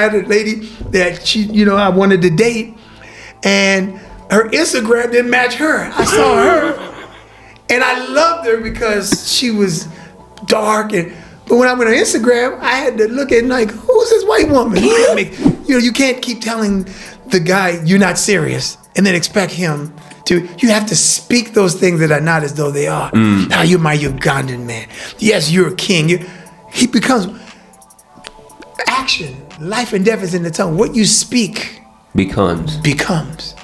had a lady that I wanted to date, and her Instagram didn't match her. I saw her, and I loved her because she was dark. But when I went on Instagram, I had to look at like, who's this white woman? You can't keep telling the guy you're not serious and then expect him to. You have to speak those things that are not as though they are. Now you're my Ugandan man. Yes, you're a king. He becomes action. Life and death is in the tongue. What you speak becomes.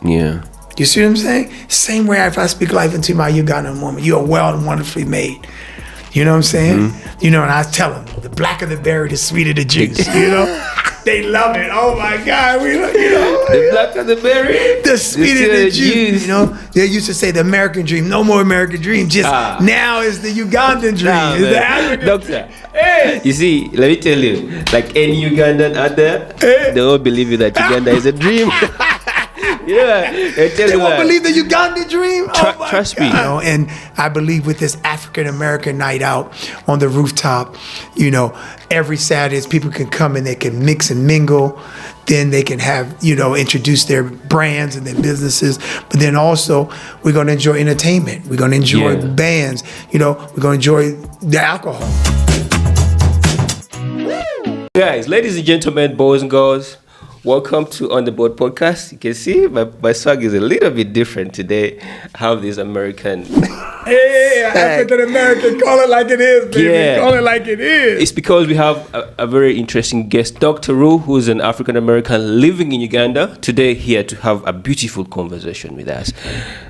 Yeah. You see what I'm saying? Same way if I speak life into my Ugandan woman, you are well and wonderfully made. You know what I'm saying? And I tell them, the blacker the berry, the sweeter the juice. They love it. Oh my God, the blacker the berry, the sweeter the juice. They used to say the American dream, no more American dream. Just now is the Ugandan dream. It's the African Doctor. Hey. You see, let me tell you, like any Ugandan out there, they don't believe that Uganda is a dream. They won't believe the Ugandan dream. Trust me. And I believe with this African American night out on the rooftop, every Saturday people can come and they can mix and mingle. Then they can have, introduce their brands and their businesses. But then also we're going to enjoy entertainment. We're going to enjoy bands. We're going to enjoy the alcohol. Guys, ladies and gentlemen, boys and girls, welcome to On The Board Podcast. You can see my swag is a little bit different today. I have this American... Hey, African-American, call it like it is, baby. Yeah. Call it like it is. It's because we have a very interesting guest, Dr. Ru, who's an African-American living in Uganda. Today, here to have a beautiful conversation with us.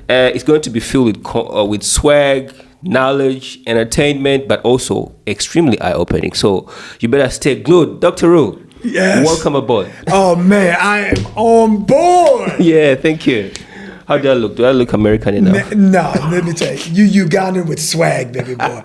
It's going to be filled with swag, knowledge, entertainment, but also extremely eye-opening. So you better stay glued. Dr. Ru. Yes. Welcome aboard. Oh man, I am on board. Yeah, thank you. How do I look? Do I look American enough? No, let me tell you, you Ugandan with swag, baby boy.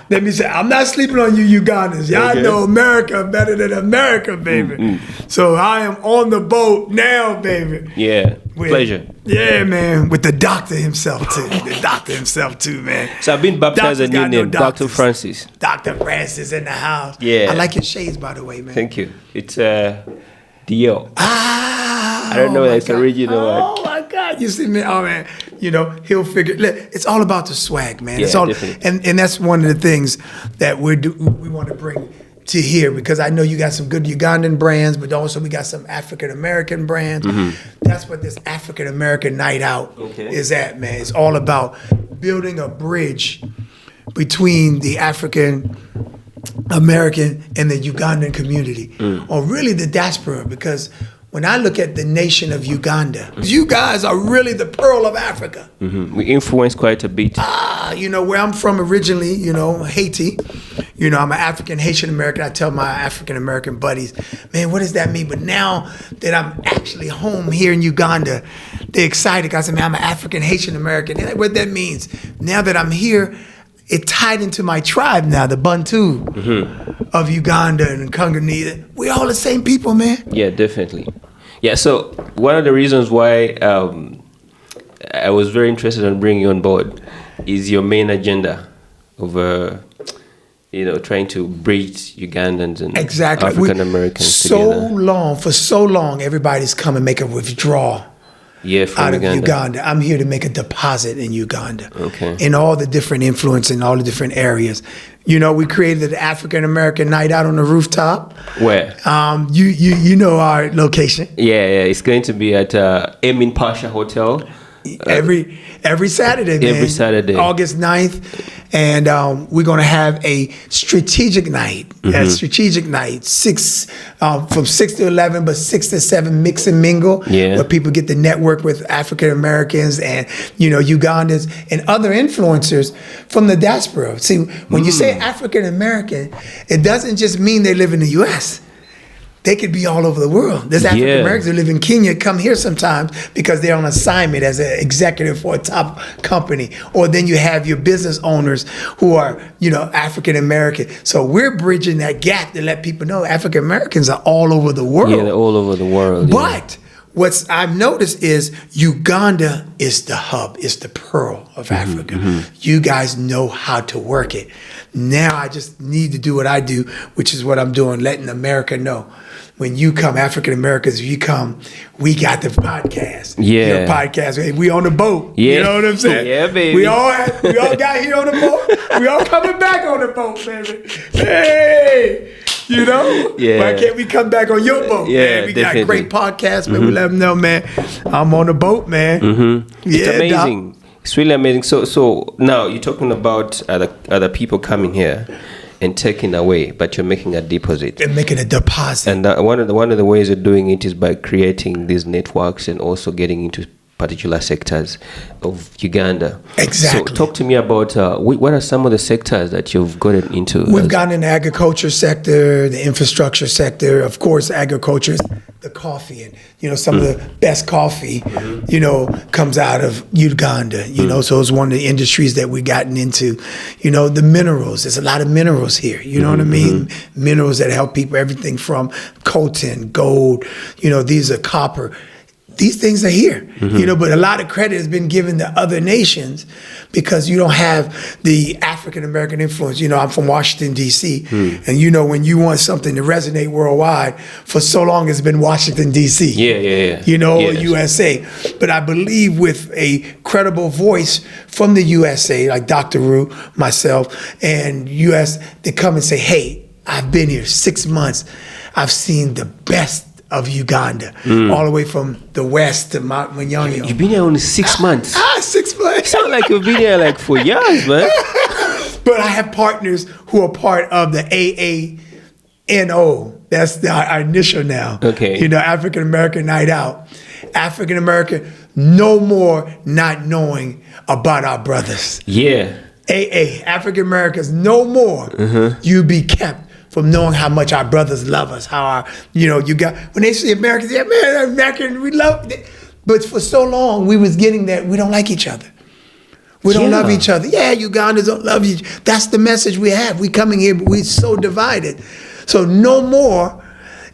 Let me say, I'm not sleeping on you Ugandans. Y'all know America better than America, baby. So I am on the boat now, baby. Yeah, pleasure. Yeah, man, with the doctor himself too. Man. So I've been baptized a new name, Dr. Francis. Dr. Francis in the house. Yeah. I like your shades, by the way, man. Thank you. It's Dio. I don't know if it's original. Oh my God! You see me? Oh man, he'll figure. Look, it's all about the swag, man. Yeah, it's all, definitely. and that's one of the things that we want to bring to here, because I know you got some good Ugandan brands, but also we got some African American brands. That's what this African American night out is at, man. It's all about building a bridge between the African American and the Ugandan community, or really the diaspora, because when I look at the nation of Uganda, you guys are really the pearl of Africa. We influence quite a bit. Where I'm from originally, Haiti. I'm an African Haitian-American. I tell my African-American buddies, man, what does that mean? But now that I'm actually home here in Uganda, they're excited. I said, man, I'm an African Haitian-American. And what that means, now that I'm here, it tied into my tribe now, the Bantu of Uganda and Congolese. We're all the same people, man. Yeah, definitely. Yeah, so one of the reasons why I was very interested in bringing you on board is your main agenda of, trying to bridge Ugandans and African Americans together. For so long, everybody's come and make a withdrawal. Out of Uganda. I'm here to make a deposit in Uganda. In all the different influence in all the different areas. We created the African American night out on the rooftop. Where? You know our location. Yeah. It's going to be at Emin Pasha Hotel. Every Saturday, man. Every Saturday. August 9th. And we're going to have a strategic night. A strategic night, from 6 to 11, but 6 to 7 mix and mingle. Where people get to network with African Americans and, Ugandans and other influencers from the diaspora. See, when you say African American, it doesn't just mean they live in the U.S. They could be all over the world. There's African Americans who live in Kenya, come here sometimes because they're on assignment as an executive for a top company. Or then you have your business owners who are, African American. So we're bridging that gap to let people know African Americans are all over the world. Yeah, they're all over the world. But what I've noticed is Uganda is the hub, is the pearl of Africa. You guys know how to work it. Now I just need to do what I do, which is what I'm doing, letting America know. when you come, African Americans, you come, we got the podcast. Yeah. Your podcast. We on the boat. Yeah. You know what I'm saying? Yeah, baby. We all got here on the boat. We all coming back on the boat, baby. Hey, you know? Yeah. Why can't we come back on your boat, Yeah, man? We definitely. got great podcasts, man. We let them know, man. I'm on the boat, man. It's amazing. Doc. It's really amazing. So now you're talking about other people coming here and taking away, but you're making a deposit. And making a deposit. And one of the ways of doing it is by creating these networks and also getting into particular sectors of Uganda. Exactly. So talk to me about what are some of the sectors that you've gotten into? We've gotten in the agriculture sector, the infrastructure sector. Of course, agriculture is the coffee, and some of the best coffee, comes out of Uganda. So it's one of the industries that we've gotten into. The minerals. There's a lot of minerals here. You know what I mean? Minerals that help people. Everything from coltan, gold. These are copper. These things are here, but a lot of credit has been given to other nations because you don't have the African American influence. I'm from Washington, D.C., and when you want something to resonate worldwide, for so long it's been Washington, D.C. Yeah. Yes. USA. But I believe with a credible voice from the USA, like Dr. Ru, myself, and U.S., they come and say, hey, I've been here 6 months. I've seen the best of Uganda, all the way from the west to Mount Manyonyo. You've been here only 6 months. 6 months. Sound like you've been here like for years, man. But I have partners who are part of the AANO. That's our initial now. Okay. African American Night Out. African American, no more not knowing about our brothers. Yeah. AA, African Americans, no more you be kept from knowing how much our brothers love us, how our, you got, when they say Americans, yeah, man, American, we love it. But for so long, we was getting that we don't like each other. We don't love each other. Yeah, Ugandans don't love you. That's the message we have. We coming here, but we're so divided. So no more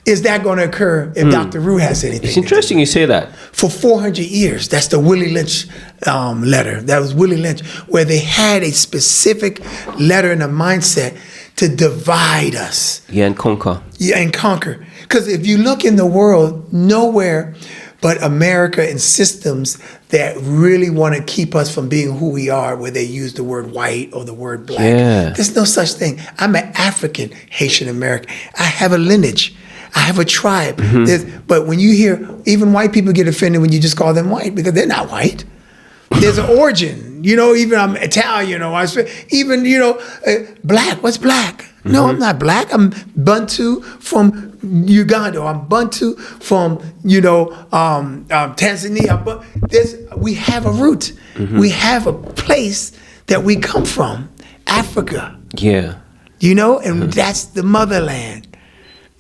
is that going to occur if Dr. Ru has anything. It's interesting you say that. For 400 years, that's the Willie Lynch letter. That was Willie Lynch, where they had a specific letter and a mindset to divide us. Yeah, and conquer. Yeah, and conquer. Because if you look in the world, nowhere but America and systems that really want to keep us from being who we are, where they use the word white or the word black. Yeah. There's no such thing. I'm an African Haitian-American. I have a lineage. I have a tribe. But when you hear, even white people get offended when you just call them white because they're not white. There's an origin. Even I'm Italian or even, black. What's black? No, I'm not black. I'm Bantu from Uganda. Or I'm Bantu from, Tanzania. But we have a root. We have a place that we come from, Africa. Yeah. And that's the motherland.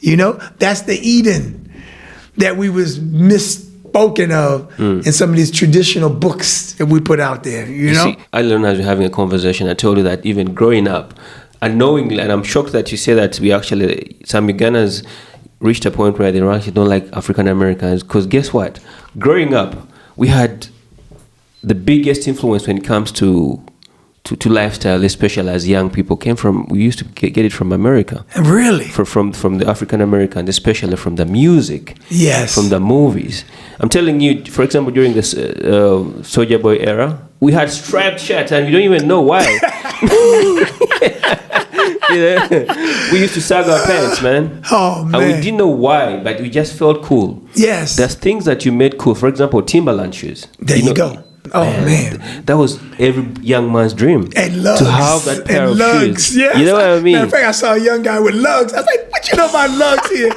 That's the Eden that we was spoken of in some of these traditional books that we put out there, you know? See, I learned as we're having a conversation, I told you that even growing up, unknowingly, and I'm shocked that you say that some Ugandans reached a point where they actually don't like African Americans, because guess what? Growing up, we had the biggest influence when it comes to lifestyle, especially as young people, we used to get it from America. Really? From the African Americans, especially from the music. Yes. From the movies. I'm telling you, for example, during this Soulja Boy era, we had striped shirts and we don't even know why. We used to sag our pants, man. Oh, man. And we didn't know why, but we just felt cool. Yes. There's things that you made cool. For example, Timberland shoes. There you go. Oh, man. That was every young man's dream. And lugs. To have that pair of shoes. Yes. You know what I mean? Matter of fact, I saw a young guy with lugs. I was like, what you know about lugs here?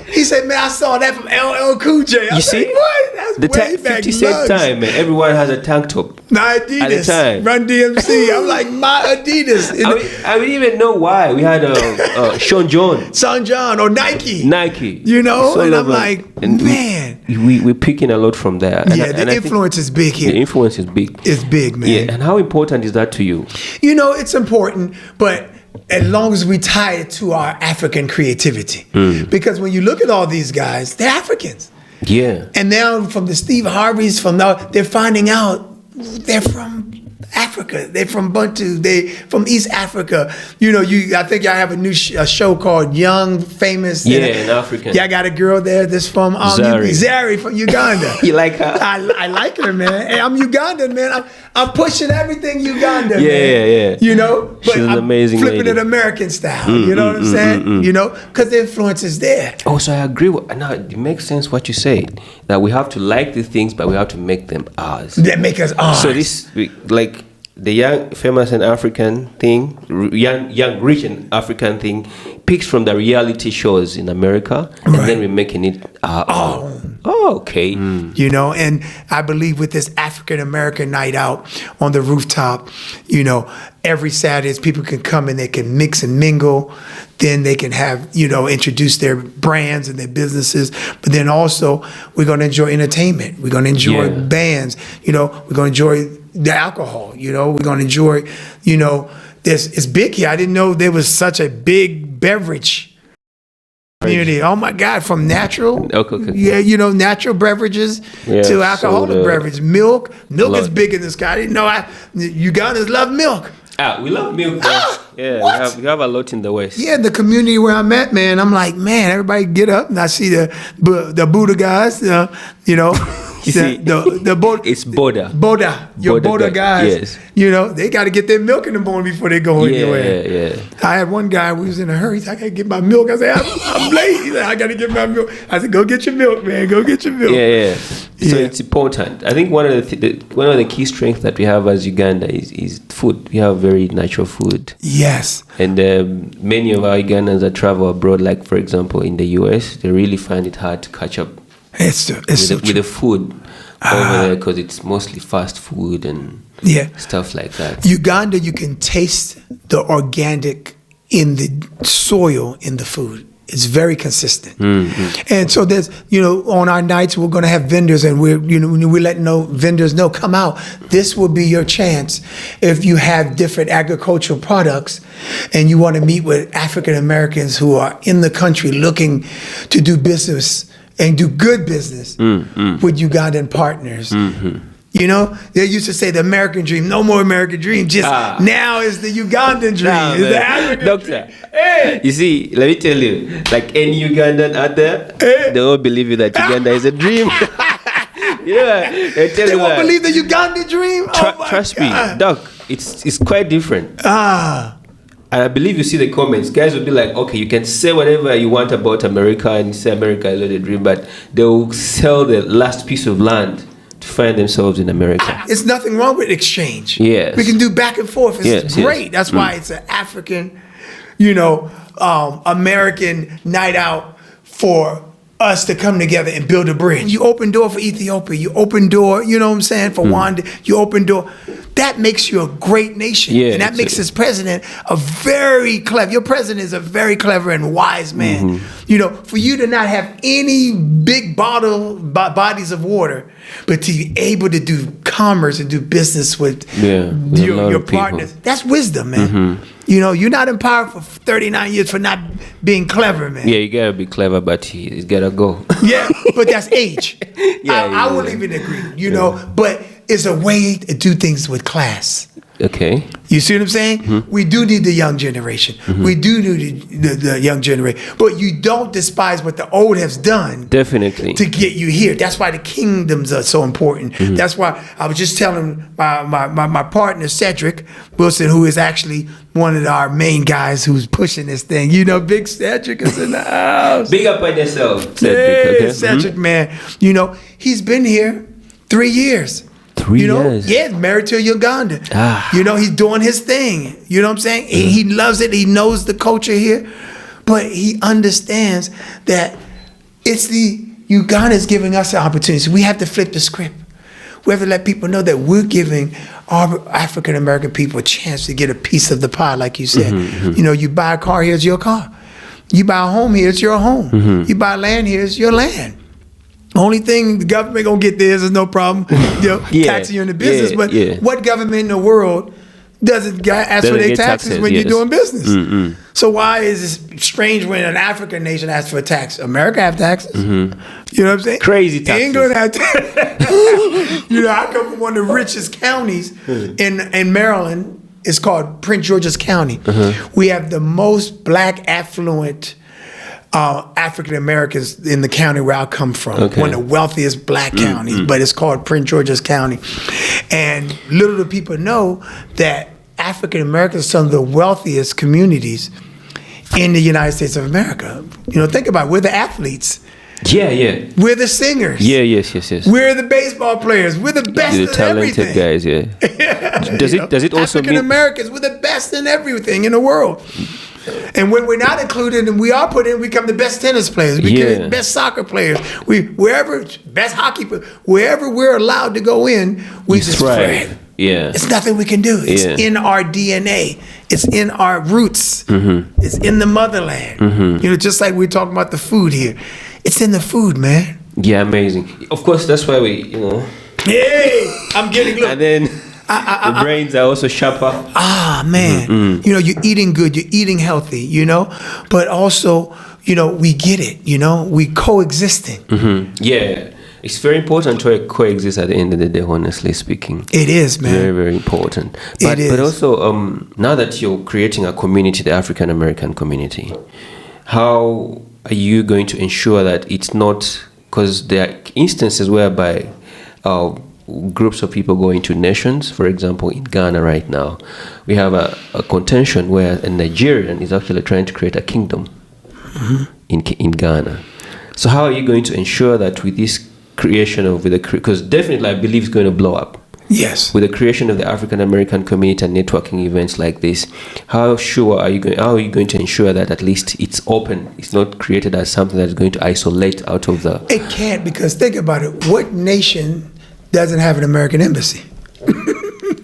He said, man, I saw that from LL Cool J. You see? Like, what? That's the way back 50 Cent time, man. Everyone has a tank top. My Adidas. At the time. Run DMC. I'm like, my Adidas. I didn't even know why. We had Sean John. Sean John or Nike. Nike. And I'm like, man. We're picking a lot from there. The influence is big here. The influence is big. It's big, man. Yeah, and how important is that to you? It's important, but as long as we tie it to our African creativity. Because when you look at all these guys, they're Africans. Yeah. And now from the Steve Harveys, they're finding out they're from Africa. They from Bantu. They from East Africa. You know, I think y'all have a new show called Young Famous. In African. Y'all got a girl there that's from Zari from Uganda. You like her? I like her, man. Hey, I'm Ugandan, man. I'm pushing everything Uganda, man. Yeah. You know, but she's an I'm amazing flipping lady. it American style. You know what I'm saying? You know, because the influence is there. Oh, so I agree with. Now it makes sense what you say. That we have to like the things, but we have to make them ours. That make us ours. So like the young, famous and African thing, young, rich and African thing, picks from the reality shows in America, and then we're making it our own. Oh, okay. You know, and I believe with this African American night out on the rooftop, you know, every Saturday people can come and they can mix and mingle. Then they can have, you know, introduce their brands and their businesses. But then also we're going to enjoy entertainment. We're going to enjoy bands. You know, we're going to enjoy the alcohol. You know, we're going to enjoy, you know, it's big here. I didn't know there was such a big beverage community. Oh my God, from natural, yeah, you know, natural beverages to alcoholic beverage. Milk is big in this guy. I didn't know Ugandans love milk. We love milk. Yeah, we have a lot in the West. Yeah, the community where I'm at, man, I'm like, man, everybody get up, and I see the Buddha guys, you know. The Boda. It's Boda. Boda guys. Yes. You know, they got to get their milk in the morning before they go anywhere. Yeah. I had one guy who was in a hurry. He said, I got to get my milk. I said, I'm late. He said, I got to get my milk. I said, go get your milk, man. Go get your milk. Yeah. So it's important. I think one of the key strengths that we have as Uganda is food. We have very natural food. Yes. And many of our Ugandans that travel abroad, like for example in the US, they really find it hard to catch up with the food over there because it's mostly fast food and stuff like that. Uganda, you can taste the organic in the soil in the food. It's very consistent. And so there's, you know, on our nights, we're going to have vendors and we're letting vendors know, come out. This will be your chance if you have different agricultural products and you want to meet with African Americans who are in the country looking to do business and do good business with Ugandan partners. You know, they used to say the American dream, no more American dream. Just now is the Ugandan dream. It's the African Doctor, dream. Hey. You see, let me tell you, like any Ugandan out there, they all believe you that Uganda is a dream. They won't believe the Ugandan dream. Trust me, Doc, it's quite different. And I believe you see the comments. Guys will be like, okay, you can say whatever you want about America and say America is not a dream, but they will sell the last piece of land to find themselves in America. It's nothing wrong with exchange. Yes. We can do back and forth. It's great. That's why it's an African, you know, American night out for us to come together and build a bridge. You open door for Ethiopia. You open door, you know what I'm saying, for Rwanda. You open door. That makes you a great nation. And that makes this president a very clever. Your president is a very clever and wise man. You know, for you to not have any big bodies of water, but to be able to do commerce and do business with your partners, that's wisdom, man. You know, you're not in power for 39 years for not being clever, man. Yeah, you gotta be clever, but he's gotta go. But that's age. I will even agree, you know, but it's a way to do things with class. Okay. You see what I'm saying? We do need the young generation. We do need the young generation. But you don't despise what the old has done. Definitely. To get you here. That's why the kingdoms are so important. That's why I was just telling my partner, Cedric Wilson, who is actually one of our main guys who's pushing this thing. You know, big Cedric is in the house. Big up on yourself, Cedric. Cedric, man. You know, he's been here 3 years. 3 years. Yeah, married to a Uganda. You know, he's doing his thing. You know what I'm saying? He loves it. He knows the culture here. But he understands that it's the Ugandans giving us the opportunity. We have to flip the script. We have to let people know that we're giving our African American people a chance to get a piece of the pie, like you said. You know, you buy a car, here's your car. You buy a home, here's your home. You buy land, here's your land. Only thing the government gonna get there is no problem, you know, taxing you in the business. But what government in the world doesn't ask for their taxes when you're doing business? So why is it strange when an African nation asks for a tax? America have taxes. You know what I'm saying? Crazy taxes. England have taxes. I come from one of the richest counties in Maryland. It's called Prince George's County. We have the most black affluent African Americans in the county where I come from. One of the wealthiest black counties, but it's called Prince George's County. And little do people know that African Americans are some of the wealthiest communities in the United States of America. Think about it. We're the athletes. Yeah. We're the singers. Yes. We're the baseball players. We're the best in talented everything. Guys, yeah. Does it also African Americans, we're the best in everything in the world. And when we're not included and we are put in, we become the best tennis players, we become the best soccer players. Best hockey players, wherever we're allowed to go in, we just thrive. Yeah. It's nothing we can do. It's in our DNA. It's in our roots. It's in the motherland. Just like we're talking about the food here. It's in the food, man. Yeah, amazing. Of course, that's why we, Hey, I'm getting. And then the brains are also sharper. Man. You're eating good. You're eating healthy. But also, we get it. We coexisting. Yeah. It's very important to coexist at the end of the day, honestly speaking. It is, man. Very, very important. But also, now that you're creating a community, the African American community, how are you going to ensure that it's not, because there are instances whereby groups of people go into nations. For example, in Ghana right now, we have a contention where a Nigerian is actually trying to create a kingdom in Ghana. So how are you going to ensure that with this creation because definitely I believe it's going to blow up. Yes. With the creation of the African American community and networking events like this, how are you going to ensure that at least it's open, it's not created as something that's going to isolate out of the... It can't, because think about it. What nation doesn't have an American embassy?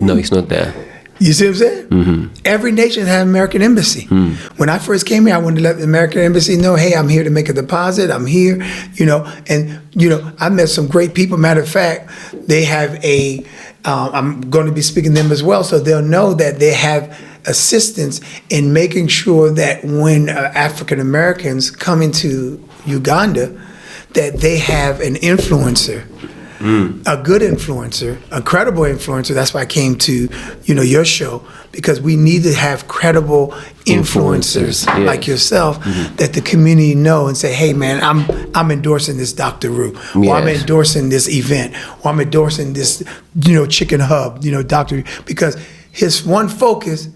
No, it's not there. You see what I'm saying? Every nation has an American embassy. When I first came here, I wanted to let the American embassy know, hey, I'm here to make a deposit. I'm here, and I met some great people. Matter of fact, they have I'm going to be speaking to them as well, so they'll know that they have assistance in making sure that when African Americans come into Uganda, that they have an influencer. A good influencer, a credible influencer. That's why I came to, your show, because we need to have credible influencers like yourself that the community know and say, hey man, I'm endorsing this Dr. Ru, or I'm endorsing this event, or I'm endorsing this, Chicken Hub, Dr. Ru, because his one focus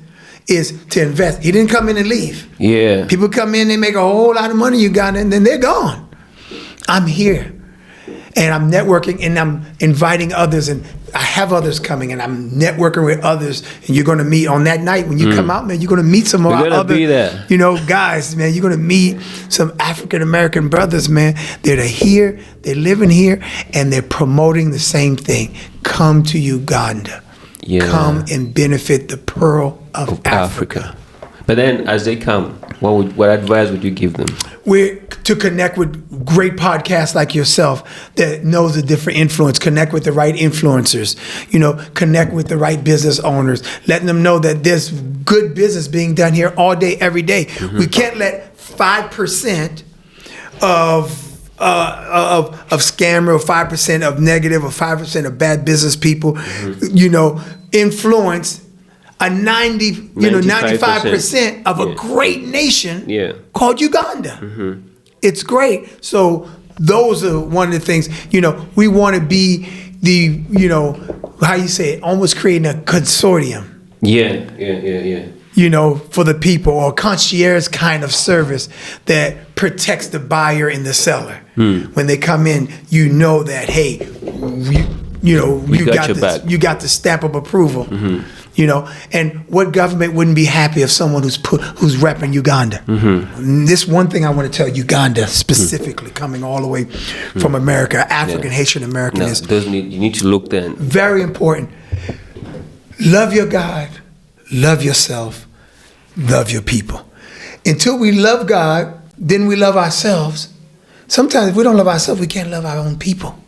is to invest. He didn't come in and leave. Yeah. People come in, they make a whole lot of money in Uganda, and then they're gone. I'm here. And I'm networking, and I'm inviting others, and I have others coming, and I'm networking with others. And you're going to meet on that night when you come out, man. You're going to meet some of our other, guys, man. You're going to meet some African American brothers, man. They're here, they're living here, and they're promoting the same thing. Come to Uganda. Yeah. Come and benefit the pearl of Africa. But then, as they come, what advice would you give them? We're to connect with great podcasts like yourself that knows the different influence. Connect with the right influencers. Connect with the right business owners. Letting them know that there's good business being done here all day, every day. We can't let 5% of scammer, or 5% of negative, or 5% of bad business people, influence a 95% of a great nation called Uganda. It's great. So those are one of the things, we want to be the, how you say it, almost creating a consortium. Yeah. For the people, or concierge kind of service that protects the buyer and the seller. When they come in, that, hey, you got the stamp of approval. And what government wouldn't be happy if someone who's repping Uganda? This one thing I want to tell Uganda specifically, coming all the way from America, African, Haitian-American is... You need to look then. Very important. Love your God, love yourself, love your people. Until we love God, then we love ourselves. Sometimes if we don't love ourselves, we can't love our own people.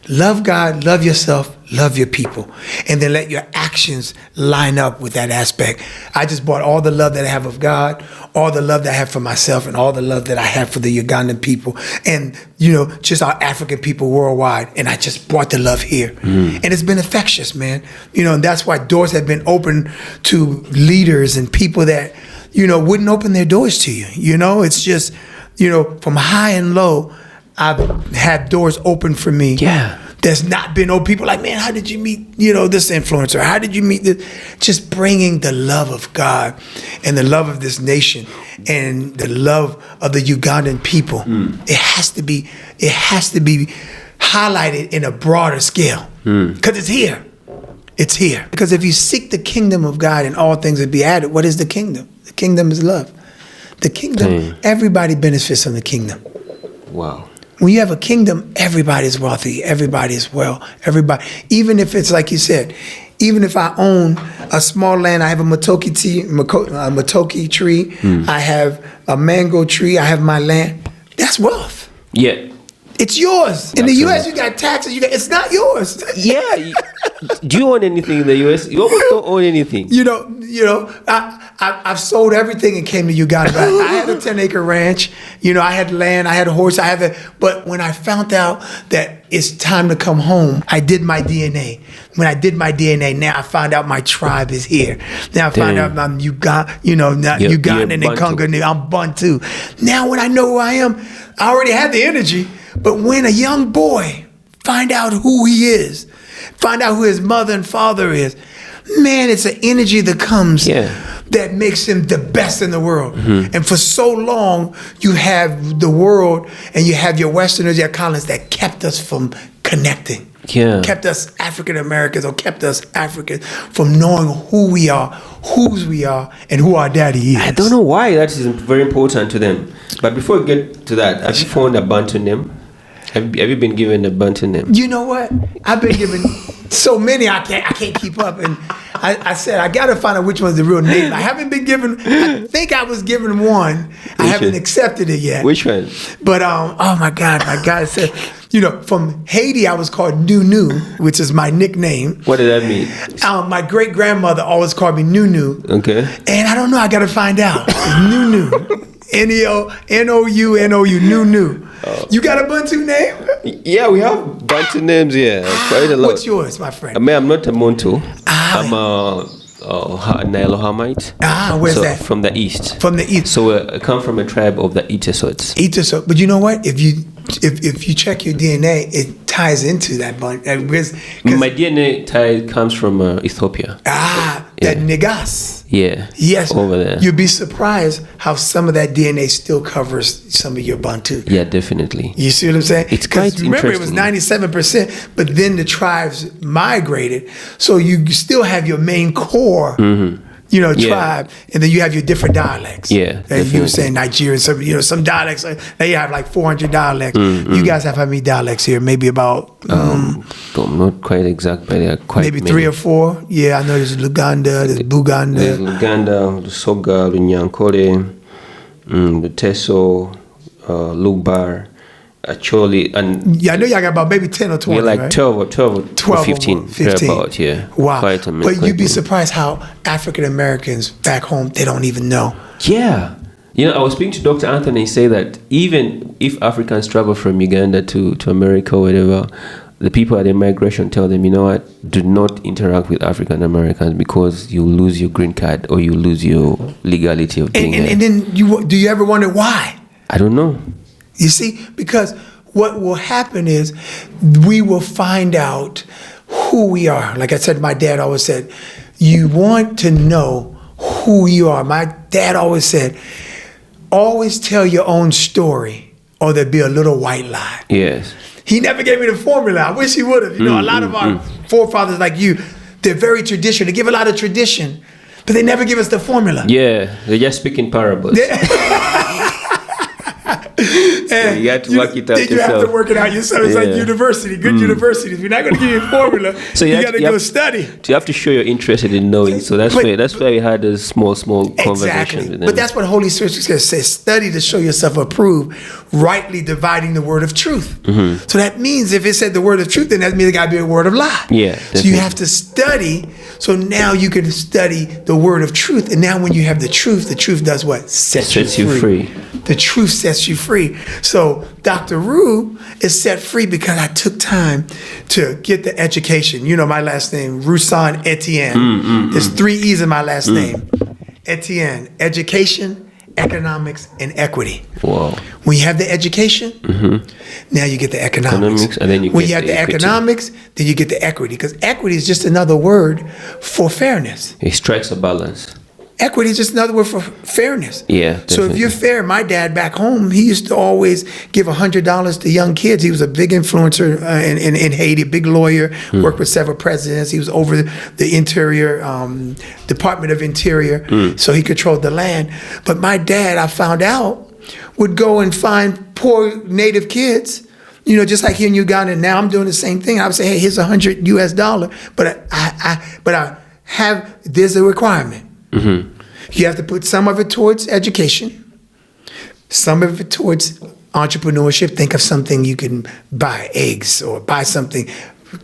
Love God, love yourself, love your people. And then let your actions line up with that aspect. I just brought all the love that I have of God, all the love that I have for myself, and all the love that I have for the Ugandan people, and, just our African people worldwide. And I just brought the love here. And it's been infectious, man. And that's why doors have been open to leaders and people that, wouldn't open their doors to you. It's just, from high and low, I've had doors open for me. Yeah. There's not been people like, man, how did you meet, this influencer? How did you meet this? Just bringing the love of God and the love of this nation and the love of the Ugandan people. It has to be highlighted in a broader scale because it's here. It's here. Because if you seek the kingdom of God and all things will be added, what is the kingdom? The kingdom is love. The kingdom, everybody benefits from the kingdom. Wow. When you have a kingdom, everybody's wealthy, everybody is well, everybody. Even if it's like you said, even if I own a small land, I have a matoke tree, I have a mango tree, I have my land, that's wealth. Yeah. It's yours. In the U.S., you got taxes. It's not yours. Yeah. Do you own anything in the U.S.? You almost don't own anything. I've sold everything and came to Uganda. I had a 10-acre ranch. I had land. I had a horse. But when I found out that it's time to come home, I did my DNA. When I did my DNA, now I found out my tribe is here. Now I found out I'm Ugandan and Congo. I'm Bantu. Now when I know who I am, I already had the energy. But when a young boy find out who he is, find out who his mother and father is, man, it's an energy that comes that makes him the best in the world. And for so long, you have the world and you have your Westerners, your colonists that kept us from connecting. Kept us African Americans or kept us Africans from knowing who we are, whose we are, and who our daddy is. I don't know why that is very important to them. But before we get to that, have you found a Bantu name? Have you been given a Bantu name? You know what? I've been given so many I can't keep up. And I said, I got to find out which one's the real name. I haven't been given, I think I was given one. I haven't accepted it yet. Which one? But, oh my God said, from Haiti, I was called Nunu, which is my nickname. What does that mean? My great-grandmother always called me Nunu. Okay. And I don't know, I got to find out. Nunu. N-E-O-N-O-U, Nunu. You got a Bantu name? Yeah, we have Bantu names here. Quite a lot. What's yours, my friend? I'm not a Muntu. I'm a Nilohamite. Where's that? From the east. From the east. So I come from a tribe of the Itesots. But you know what? If you check your DNA, it ties into that bunch. My DNA comes from Ethiopia. That Negas. Yeah. Yes. Over there. You'd be surprised how some of that DNA still covers some of your Bantu. Yeah, definitely. You see what I'm saying? It's quite remember, it was 97%, but then the tribes migrated. So you still have your main core, tribe, and then you have your different dialects. Yeah. And you were saying Nigeria, some dialects, they have like 400 dialects. You guys have how many dialects here? Maybe about... I'm not quite exact, but there are quite maybe many. 3 or 4. Yeah, I know there's Uganda, there's Buganda. There's Uganda, the Soga, the Nyankole, the Teso, Lugbar, Acholi, and... Yeah, I know y'all got about maybe 10 or 20, we're like right? 12 or 15. 15. About, yeah. Wow. But you'd be surprised how African Americans back home, they don't even know. Yeah. I was speaking to Dr. Anthony, he said that even if Africans travel from Uganda to America or whatever, the people at the immigration tell them, you know what, do not interact with African Americans because you lose your green card or you lose your legality of being and then do you ever wonder why? I don't know. You see, because what will happen is we will find out who we are. Like I said, my dad always said, you want to know who you are. My dad always said, always tell your own story or there'll be a little white lie. Yes. He never gave me the formula. I wish he would have. A lot of our forefathers like you, they're very traditional. They give a lot of tradition, but they never give us the formula. Yeah, they just speak in parables. And you have to work it out then you have to work it out yourself. It's like university, good universities. We're not going to give you a formula. So you got to go study. So you have to show you're interested in knowing. So that's why we had those small conversations with them. But that's what Holy Spirit says. Study to show yourself approved, rightly dividing the word of truth. So that means if it said the word of truth, then that means it got to be a word of lie. Yeah. So you have to study. So now you can study the word of truth. And now when you have the truth does what? Sets you free. The truth sets you free. So Dr. Rue is set free because I took time to get the education. You know my last name, Roussan Etienne. There's 3 E's in my last name. Etienne, education, economics, and equity. Wow. When you have the education, now you get the economics. And then when you have the economics, then you get the equity. Because equity is just another word for fairness. It strikes a balance. Equity is just another word for fairness. Yeah. Definitely. So if you're fair, my dad back home, he used to always give $100 to young kids. He was a big influencer in Haiti, a big lawyer, worked with several presidents. He was over the interior, Department of Interior, so he controlled the land. But my dad, I found out, would go and find poor native kids, you know, just like here in Uganda. Now I'm doing the same thing. I would say, hey, here's $100 US, but there's a requirement. You have to put some of it towards education, some of it towards entrepreneurship. Think of something you can buy, eggs, or buy something,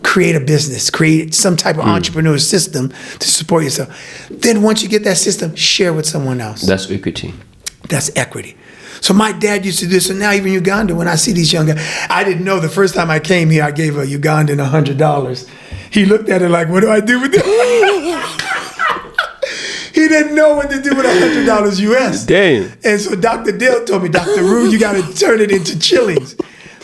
create a business, create some type of entrepreneur system to support yourself. Then once you get that system, share with someone else. That's equity. That's equity. So my dad used to do this. So now even Uganda, when I see these young guys, I didn't know the first time I came here, I gave a Ugandan $100. He looked at it like, what do I do with this? He didn't know what to do with $100 US. Damn. And so Dr. Dale told me, Dr. Rue, you got to turn it into shillings.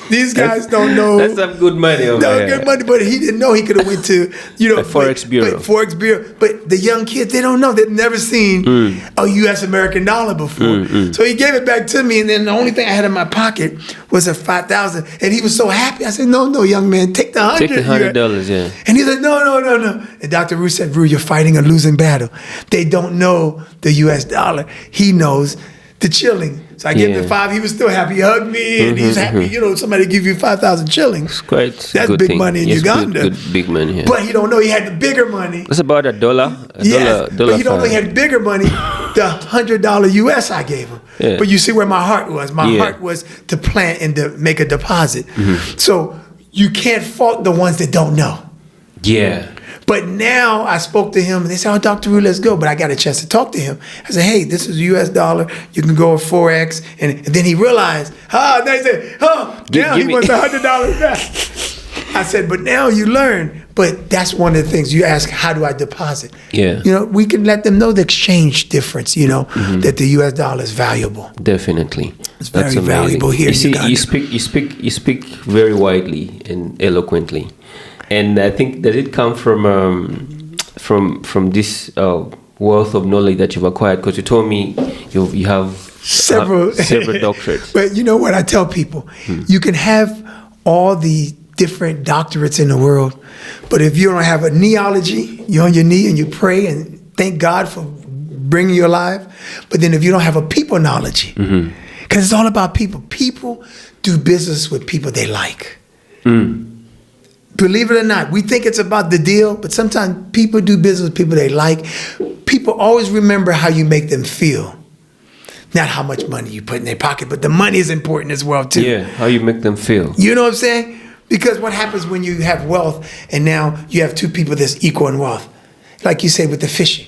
These guys don't know. That's some good money over there. Good money, but he didn't know he could have went to, you know, a Forex Bureau. Forex Bureau. But the young kids, they don't know. They've never seen a US-American dollar before. So he gave it back to me, and then the only thing I had in my pocket was a $5,000. And he was so happy. I said, no, young man, take the $100. Take the $100, yeah. And he said, no. And Dr. Rue said, Rue, you're fighting a losing battle. They don't know the US dollar. He knows the shilling. So I gave him the 5. He was still happy. He hugged me, and he was happy. You know, somebody give you 5,000 shillings. That's big thing. money in Uganda. Good big money. Yeah. But he don't know he had the bigger money. That's about $1. Dollar but he don't know he had bigger money. The $100 US I gave him. Yeah. But you see where my heart was. My heart was to plant and to make a deposit. So you can't fault the ones that don't know. Yeah. But now I spoke to him, and they said, oh, Dr. Rue, let's go. But I got a chance to talk to him. I said, hey, this is a US dollar. You can go with Forex. And then he realized, now he said, now he wants $100 back. I said, but now you learn. But that's one of the things you ask, how do I deposit? Yeah. You know, we can let them know the exchange difference, you know, that the US dollar is valuable. Definitely. It's very valuable here in Uganda. You speak very widely and eloquently. And I think that it comes from this wealth of knowledge that you've acquired. Because you told me you have several doctorates. But you know what I tell people? You can have all the different doctorates in the world, but if you don't have a kneeology, you're on your knee and you pray and thank God for bringing you alive. But then if you don't have a peopleology, because it's all about people. People do business with people they like. Believe it or not, we think it's about the deal, but sometimes people do business with people they like. People always remember how you make them feel, not how much money you put in their pocket, but the money is important as well, too. Yeah, how you make them feel. You know what I'm saying? Because what happens when you have wealth and now you have two people that's equal in wealth? Like you say with the fishing.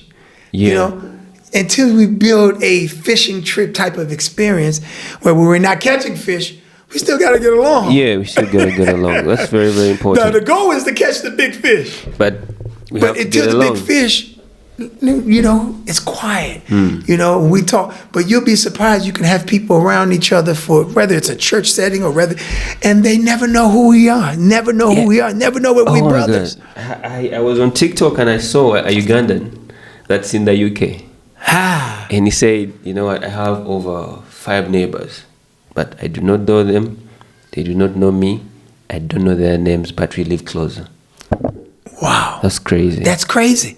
Yeah. You know? Until we build a fishing trip type of experience where we're not catching fish, we still got to get along. Yeah, we still got to get along. That's very, very important. Now, the goal is to catch the big fish. But until the big fish, you know, it's quiet. You know, we talk, but you'll be surprised you can have people around each other for whether it's a church setting or and they never know who we are, never know who we are, never know what we brothers. I was on TikTok and I saw a Ugandan that's in the UK. And he said, you know what, I have over 5 neighbors. But I do not know them. They do not know me. I don't know their names, but we live closer. Wow. That's crazy. That's crazy.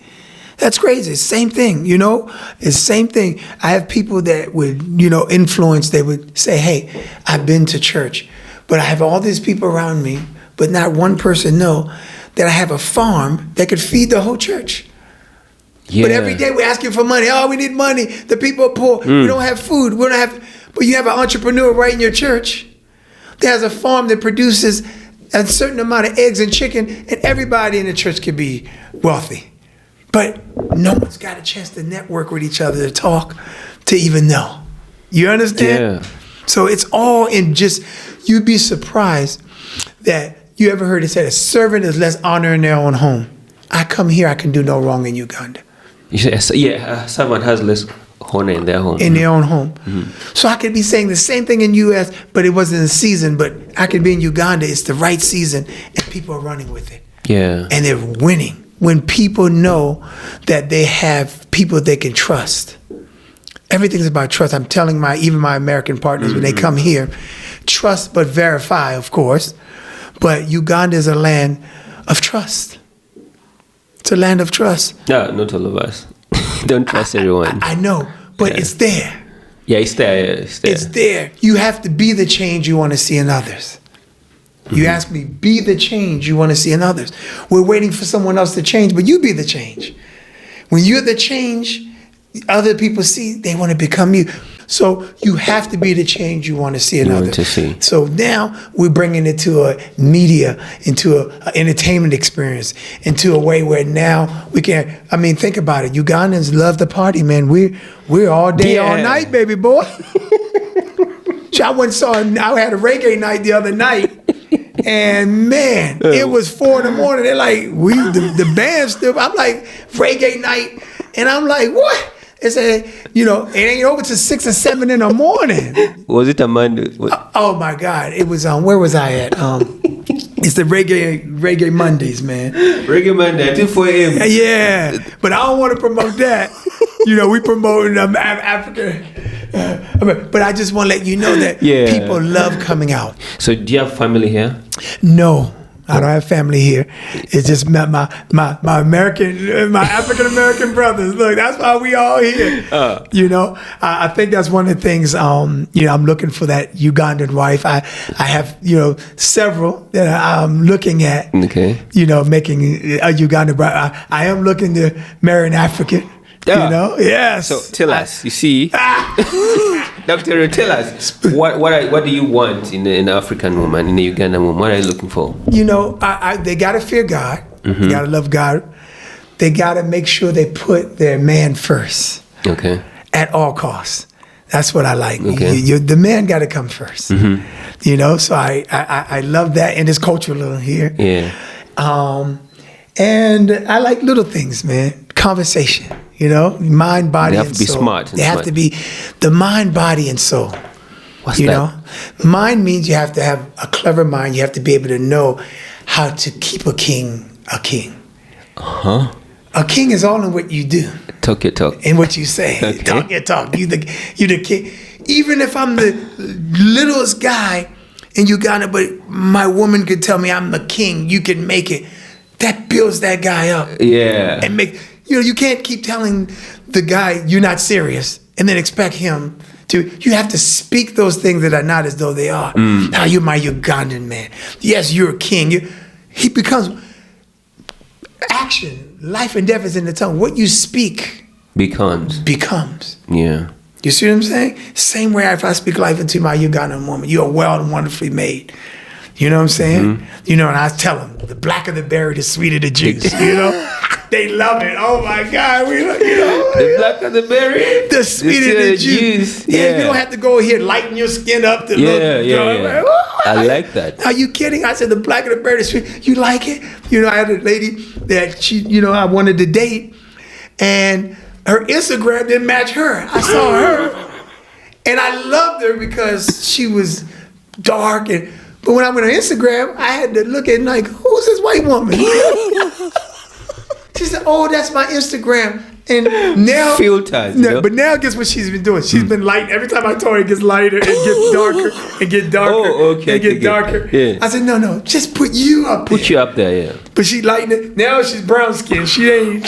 That's crazy. It's the same thing, you know? It's the same thing. I have people that would, you know, influence. They would say, hey, I've been to church, but I have all these people around me, but not one person know that I have a farm that could feed the whole church. Yeah. But every day we're asking for money. Oh, we need money. The people are poor. We don't have food. We don't have. But you have an entrepreneur right in your church that has a farm that produces a certain amount of eggs and chicken, and everybody in the church can be wealthy. But no one's got a chance to network with each other, to talk, to even know. You understand? Yeah. So it's all in just, you'd be surprised that you ever heard it said a servant is less honor in their own home. I come here, I can do no wrong in Uganda. Yes, someone has less honor in their home. In their own home. Mm-hmm. So I could be saying the same thing in U.S., but it wasn't the season. But I could be in Uganda, it's the right season, and people are running with it. Yeah. And they're winning. When people know that they have people they can trust. Everything's about trust. I'm telling even my American partners when they come here, trust but verify, of course. But Uganda is a land of trust. It's a land of trust. No, not all of us. Don't trust everyone. I know, but it's there. Yeah, it's there. It's there. It's there. You have to be the change you want to see in others. You ask me, be the change you want to see in others. We're waiting for someone else to change, but you be the change. When you're the change, other people see, they want to become you. So you have to be the change you want to see in others. So now we're bringing it to a media, into an entertainment experience, into a way where now we can, I mean, think about it. Ugandans love the party, man. We're all day, all night, baby boy. I had a reggae night the other night. And man, it was 4 a.m. They're like, the band's still, I'm like, reggae night. And I'm like, what? They said, you know, it ain't over till 6 or 7 in the morning. Was it a Monday? Oh my God. It was, where was I at? It's the reggae Mondays, man. Reggae Monday, 2 4 a.m. Yeah, but I don't want to promote that. You know, we promoting Africa. But I just want to let you know that people love coming out. So do you have family here? No, I don't have family here. It's just my African-American brothers. Look, that's why we all here. You know, I think that's one of the things, you know, I'm looking for that Ugandan wife. I have, you know, several that I'm looking at, you know, making a Ugandan bride. I am looking to marry an African. You know, yes. So tell us, you see, Doctor, tell us what do you want in an African woman, in a Ugandan woman? What are you looking for? You know, they gotta fear God. They gotta love God. They gotta make sure they put their man first. Okay. At all costs. That's what I like. Okay. The man gotta come first. You know, so I love that, and it's cultural here. Yeah. And I like little things, man. Conversation. You know, mind, body, and soul. They have to be smart. They have to be the mind, body, and soul. What's that? You know, mind means you have to have a clever mind. You have to be able to know how to keep a king a king. A king is all in what you do. Talk your talk. And what you say. Okay. Talk your talk. You the king. Even if I'm the littlest guy in Uganda, but my woman could tell me I'm the king, you can make it. That builds that guy up. Yeah. And you know, you can't keep telling the guy you're not serious and then expect him to. You have to speak those things that are not as though they are. Now you're my Ugandan man. Yes, you're a king. He becomes action. Life and death is in the tongue. What you speak becomes. Yeah. You see what I'm saying? Same way if I speak life into my Ugandan woman, you are well and wonderfully made. You know what I'm saying? You know, and I tell them, the blacker the berry, the sweeter the juice. You know? They love it. Oh my God. You know? The blacker the berry, the sweeter the juice. Yeah, you don't have to go here lighten your skin up to look. Yeah. I like that. Are you kidding? I said the blacker the berry, the sweet. You like it? You know, I had a lady that I wanted to date, and her Instagram didn't match her. I saw her, and I loved her because she was dark but when I went on Instagram, I had to look at like, who's this white woman? She said, oh, that's my Instagram. And now filters. But now guess what she's been doing? She's been light. Every time I told her it gets lighter, it gets darker, and get darker, and get darker. Yeah. I said, no, just put you up there. Put you up there, yeah. But she lightened it. Now she's brown skin. She ain't.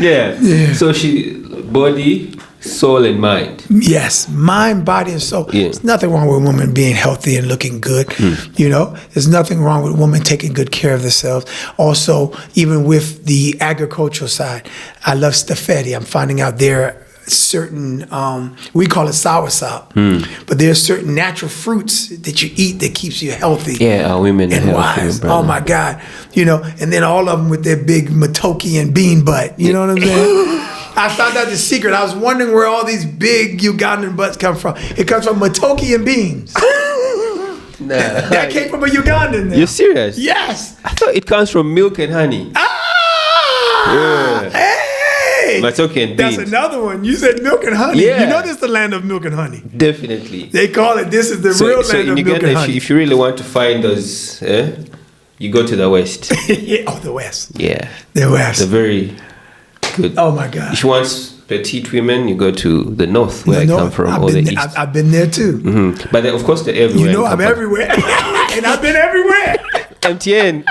Yeah. So she body, soul, and mind. Yes, mind, body, and soul. Yeah. There's nothing wrong with women being healthy and looking good. You know, there's nothing wrong with women taking good care of themselves. Also, even with the agricultural side, I love stafetti. I'm finding out there are certain, we call it soursop, but there's certain natural fruits that you eat that keeps you healthy. Yeah, our women and wise. Oh my God, you know, and then all of them with their big matoke and bean butt. You know what I'm saying? I found out the secret. I was wondering where all these big Ugandan butts come from. It comes from matoke and beans. That came from a Ugandan. You're serious? Yes. I thought it comes from milk and honey. Hey. Matoke and beans. That's another one. You said milk and honey. Yeah. You know this is the land of milk and honey. Definitely. They call it, this is the real land of milk and honey. If you really want to find those, you go to the west. Oh, the west. Yeah. The west. The very good. Oh my God. If you want petite women, you go to the north, where I come from, or the east. I've been there too. But then, of course, they're everywhere. You know, I'm everywhere. And I've been everywhere. MTN.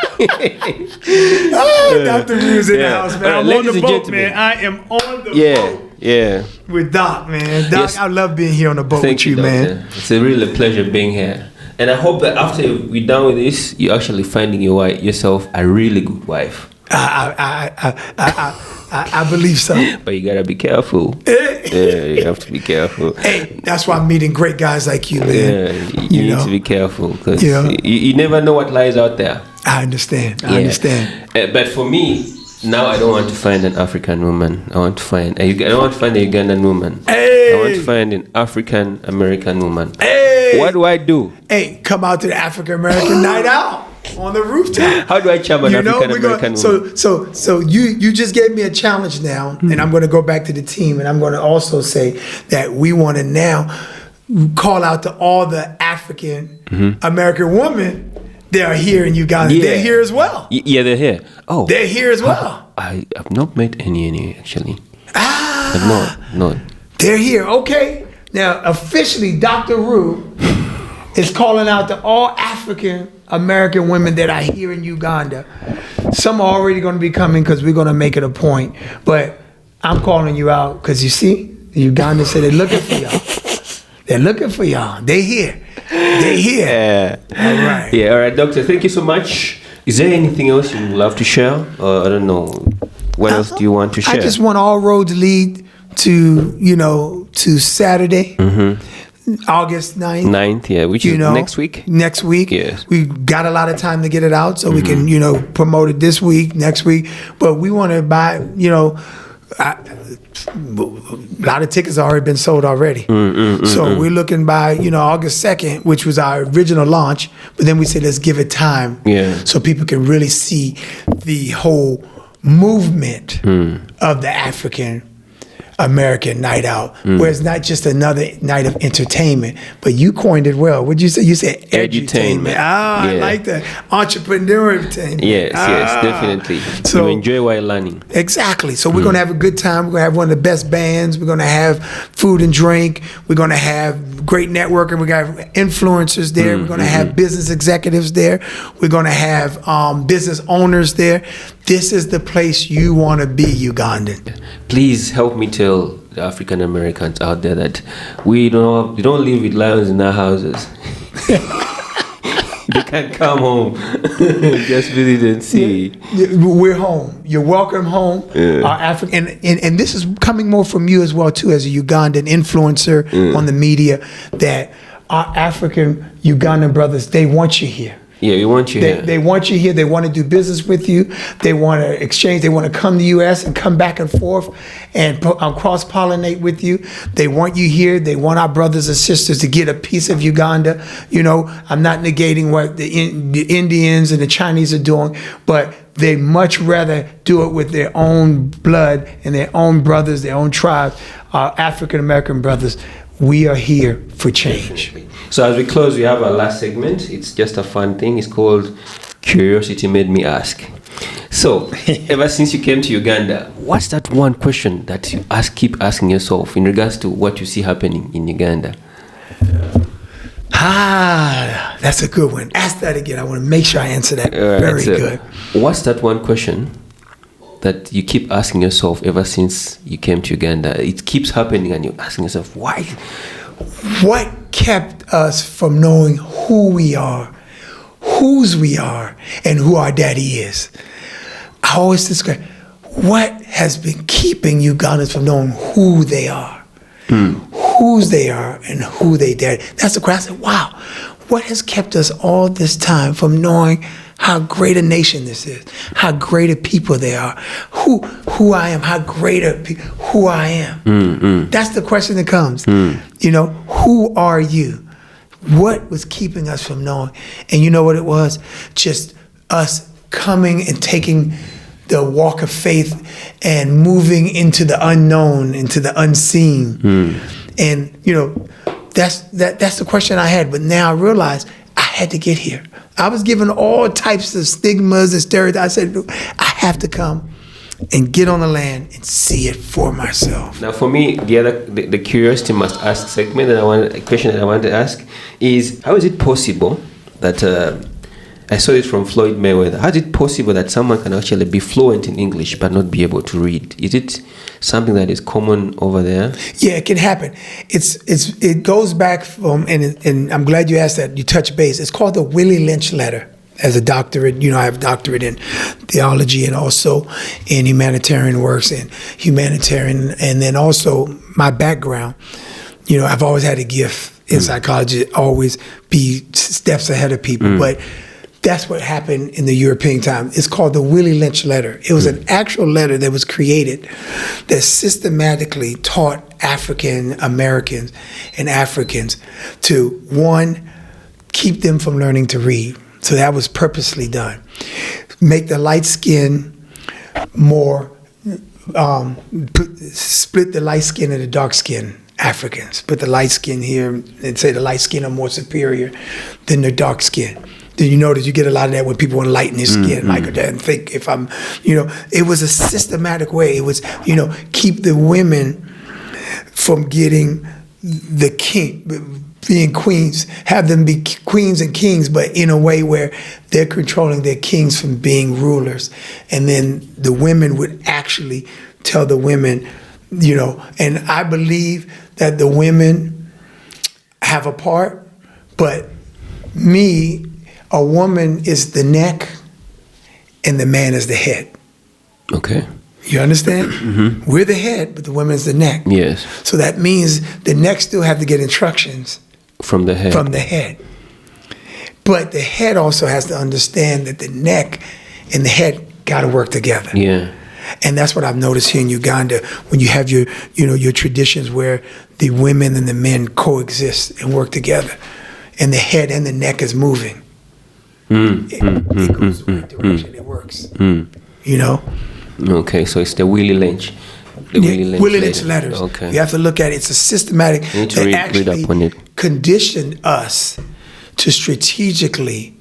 Dr. Ru's in the house, man. Right, I'm on the boat, man. I am on the boat. Yeah. With Doc, man. Doc, Yes. I love being here on the boat with you, man. It's a real pleasure being here. And I hope that after we're done with this, you're actually finding yourself a really good wife. I believe so. But you gotta be careful. You have to be careful. Hey, that's why I'm meeting great guys like you, man. Yeah, you need to be careful because you never know what lies out there. I understand. I understand. But for me, now I don't want to find an African woman. I don't want to find a Ugandan woman. Hey. I want to find an African-American woman. Hey. What do I do? Hey, come out to the African-American night out. On the rooftop. How do I charm an African-American woman? So you just gave me a challenge now, and I'm going to go back to the team, and I'm going to also say that we want to now call out to all the African-American women that are here in Uganda. Yeah. They're here as well. Yeah, they're here. Oh, they're here as well. I have not met any actually. Not. They're here. Okay. Now, officially, Dr. Ru is calling out to all African-American women that are here in Uganda. Some are already going to be coming because we're going to make it a point. But I'm calling you out because you see, the Ugandans say they're looking for y'all. They're looking for y'all. They're here. They're here. All right. Yeah, all right, Doctor. Thank you so much. Is there anything else you would love to share? Or I don't know. What else do you want to share? I just want all roads lead to Saturday. August 9th. Yeah, which is next week. Next week. Yes. We got a lot of time to get it out, so we can, promote it this week, next week. But we want to buy, a lot of tickets have already been sold already. So we're looking by, August 2nd, which was our original launch. But then we said, let's give it time so people can really see the whole movement of the African-American night out, where it's not just another night of entertainment, but you coined it well. What'd you say? You said edutainment. I like that. Entrepreneur entertainment. Yes, definitely. So you enjoy while learning. Exactly. So we're going to have a good time. We're going to have one of the best bands. We're going to have food and drink. We're going to have great networking. We're going to have influencers there. We're going to have business executives there. We're going to have business owners there. This is the place you want to be, Ugandan. Please help me tell the African Americans out there that we don't live with lions in our houses. They can come home, just visit and see. We're home. You're welcome home. Our African, and this is coming more from you as well too, as a Ugandan influencer on the media. That our African Ugandan brothers, they want you here. Yeah, we want you here. They want you here. They want to do business with you. They want to exchange. They want to come to the U.S. and come back and forth and cross-pollinate with you. They want you here. They want our brothers and sisters to get a piece of Uganda. I'm not negating what the Indians and the Chinese are doing, but they much rather do it with their own blood and their own brothers, their own tribes, our African-American brothers. We are here for change. So as we close, we have our last segment. It's just a fun thing. It's called Curiosity Made Me Ask. So, ever since you came to Uganda, what's that one question that you keep asking yourself in regards to what you see happening in Uganda? That's a good one. Ask that again. I want to make sure I answer that. Very good. What's that one question that you keep asking yourself ever since you came to Uganda? It keeps happening and you're asking yourself, why? What kept us from knowing who we are, whose we are, and who our daddy is? I always describe, what has been keeping Ugandans from knowing who they are? Whose they are and who they daddy. That's the question. I said, wow, what has kept us all this time from knowing how great a nation this is, how great a people they are, who I am, how great who I am. That's the question that comes. You know, who are you? What was keeping us from knowing? And you know what it was? Just us coming and taking the walk of faith and moving into the unknown, into the unseen. And you know, that's the question I had. But now I realize I had to get here. I was given all types of stigmas and stereotypes. I said, I have to come and get on the land and see it for myself. Now, for me, the curiosity must ask segment a question that I want to ask is, how is it possible that I saw it from Floyd Mayweather? How is it possible that someone can actually be fluent in English but not be able to read? Is it something that is common over there? Yeah, it can happen. It goes back from, and I'm glad you asked that. You touched base. It's called the Willie Lynch Letter. As a doctorate, you know, I have a doctorate in theology and also in humanitarian works and humanitarian, and then also my background. You know, I've always had a gift in psychology, always be steps ahead of people, but that's what happened in the European time. It's called the Willie Lynch Letter. It was an actual letter that was created that systematically taught African Americans and Africans to, one, keep them from learning to read. So that was purposely done. Make the light skin more, split the light skin and the dark skin Africans. Put the light skin here and say the light skin are more superior than the dark skin. Then you notice you get a lot of that when people want to lighten their skin, like that, and think if I'm, you know, it was a systematic way. It was, you know, keep the women from getting the king, being queens, have them be queens and kings, but in a way where they're controlling their kings from being rulers. And then the women would actually tell the women, you know, and I believe that the women have a part, but me, a woman is the neck and the man is the head. Okay. You understand? We're the head, but the woman's the neck. Yes. So that means the neck still have to get instructions from the head. From the head. But the head also has to understand that the neck and the head got to work together. Yeah. And that's what I've noticed here in Uganda when you have your, you know, your traditions where the women and the men coexist and work together, and the head and the neck is moving. It goes the right direction. It works. You know. Okay, so it's the Willie Lynch. The Willie Lynch letters. Okay. You have to look at it. It's a systematic. You need to read up on it. Conditioned us to strategically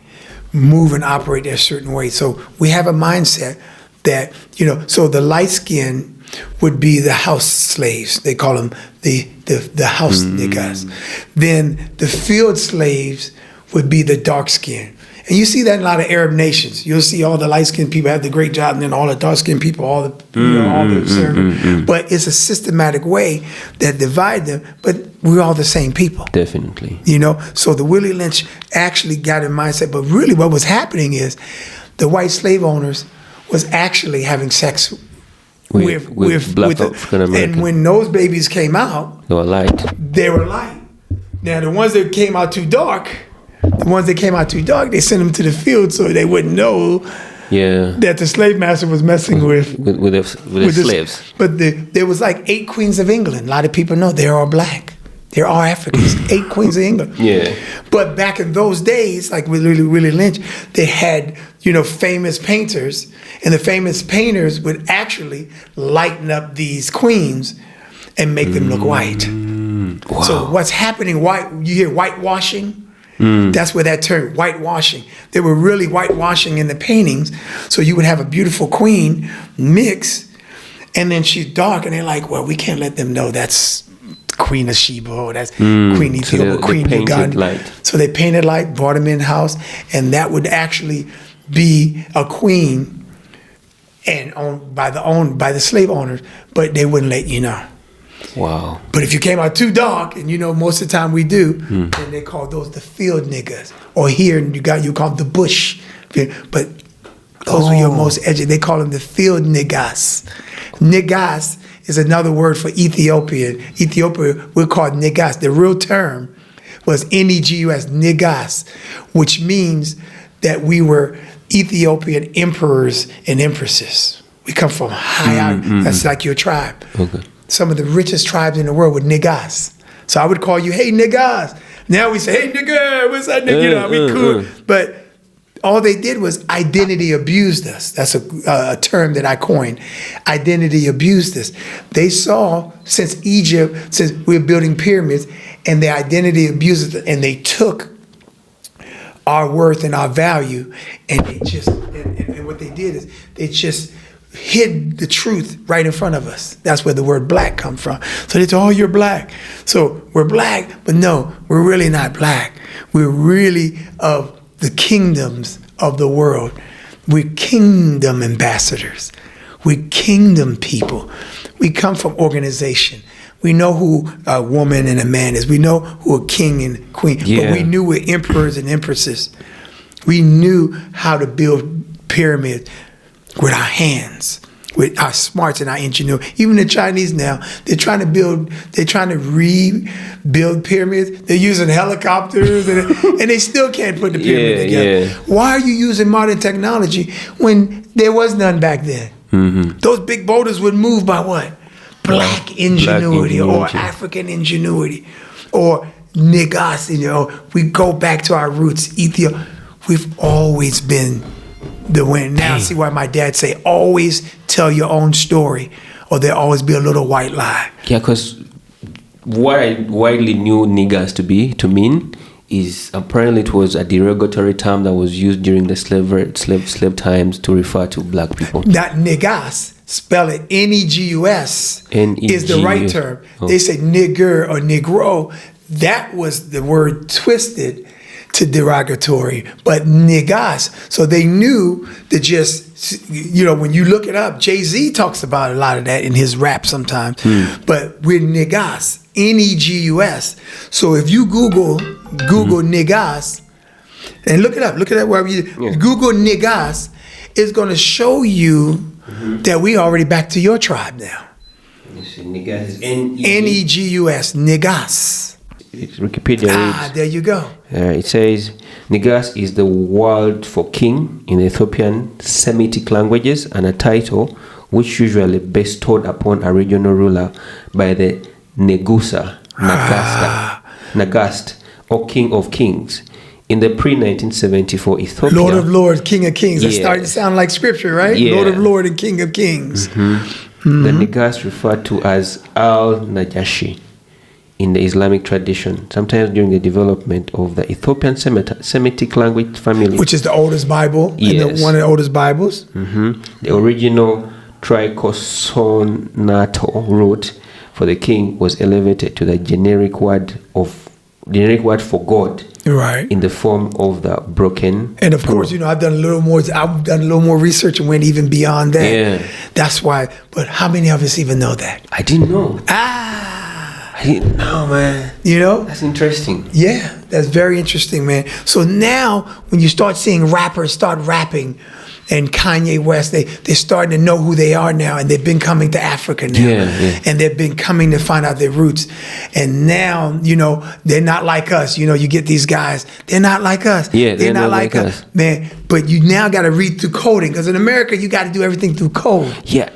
move and operate in a certain way. So we have a mindset that, you know, so the light skin would be the house slaves. They call them the house niggas. Then the field slaves would be the dark skin. And you see that in a lot of Arab nations. You'll see all the light-skinned people have the great job, and then all the dark-skinned people, all the servant. But it's a systematic way that divide them, but we're all the same people. Definitely. You know, so the Willie Lynch actually got in mindset, but really what was happening is the white slave owners was actually having sex with black African Americans. And when those babies came out, they were light. They were light. Now the ones that came out too dark, they sent them to the field so they wouldn't know that the slave master was messing with the slaves. But there was like 8 queens of England. A lot of people know they're all black. They're all Africans. 8 queens of England. Yeah. But back in those days, like with Willie Lynch, they had, you know, famous painters, and the famous painters would actually lighten up these queens and make them look white. Wow. So what's happening? You hear whitewashing. That's where that term, whitewashing. They were really whitewashing in the paintings. So you would have a beautiful queen mix, and then she's dark, and they're like, well, we can't let them know that's Queen of Sheba, or that's Queen Ethiopia, Queen Uganda. So they painted light, brought them in house, and that would actually be a queen and owned by the slave owners, but they wouldn't let you know. Wow. But if you came out too dark, and most of the time we do, then they call those the field niggas. Or here you call them the bush. But those were your most educated. They call them the field niggas. Niggas is another word for Ethiopian. Ethiopia, we're called niggas. The real term was Negus, niggas, which means that we were Ethiopian emperors and empresses. We come from high. That's like your tribe. Okay. Some of the richest tribes in the world were niggas. So I would call you, hey, niggas. Now we say, hey, nigga, what's that nigga? We cool. But all they did was identity abused us. That's a term that I coined. Identity abused us. They saw, since we were building pyramids, and their identity abused us, and they took our worth and our value, and they just, and what they did is they just hid the truth right in front of us. That's where the word black come from. So they said, oh, you're black. So we're black, but no, we're really not black. We're really of the kingdoms of the world. We're kingdom ambassadors. We're kingdom people. We come from organization. We know who a woman and a man is. We know who a king and queen. Yeah. But we knew we're emperors and empresses. We knew how to build pyramids with our hands, with our smarts and our ingenuity. Even the Chinese now, they're trying to rebuild pyramids. They're using helicopters and they still can't put the pyramid together. Yeah. Why are you using modern technology when there was none back then? Those big boulders would move by what? Black ingenuity or African ingenuity or niggas. We go back to our roots. Ethiopia. We've always been the win. Now see why my dad say always tell your own story, or there'll always be a little white lie. Yeah, because what I widely knew niggas to mean is apparently it was a derogatory term that was used during the slave times to refer to black people. That niggas, spell it Negus, is the right term. Oh. They say nigger or negro. That was the word twisted to derogatory, but niggas. So they knew to just, when you look it up, Jay-Z talks about a lot of that in his rap sometimes, but we're niggas, Negus. So if you Google niggas, and look it up wherever you Google niggas, it's going to show you that we already back to your tribe now. Niggas is Negus, niggas. Wikipedia there you go. It says, Negus is the word for king in Ethiopian Semitic languages and a title which usually bestowed upon a regional ruler by the Negusa, Nagast, or king of kings. In the pre-1974 Ethiopia... Lord of Lords, King of Kings. It's starting to sound like scripture, right? Yeah. Lord of Lords and King of Kings. The Negus referred to as Al-Najashi in the Islamic tradition, sometimes during the development of the Ethiopian Semitic language family. Which is the oldest Bible, one of the oldest Bibles. The original triconsonatal root for the king was elevated to the generic word for God, right, in the form of the broken. And of course, I've done a little more research and went even beyond that. Yeah. That's why. But how many of us even know that? I didn't know. I didn't know, man. That's interesting. Yeah, that's very interesting, man. So now, when you start seeing rappers start rapping, and Kanye West, they're starting to know who they are now, and they've been coming to Africa now, and they've been coming to find out their roots. And now, they're not like us. You get these guys, they're not like us. Yeah, they're not like us, man. But you now got to read through coding, because in America, you got to do everything through code. Yeah,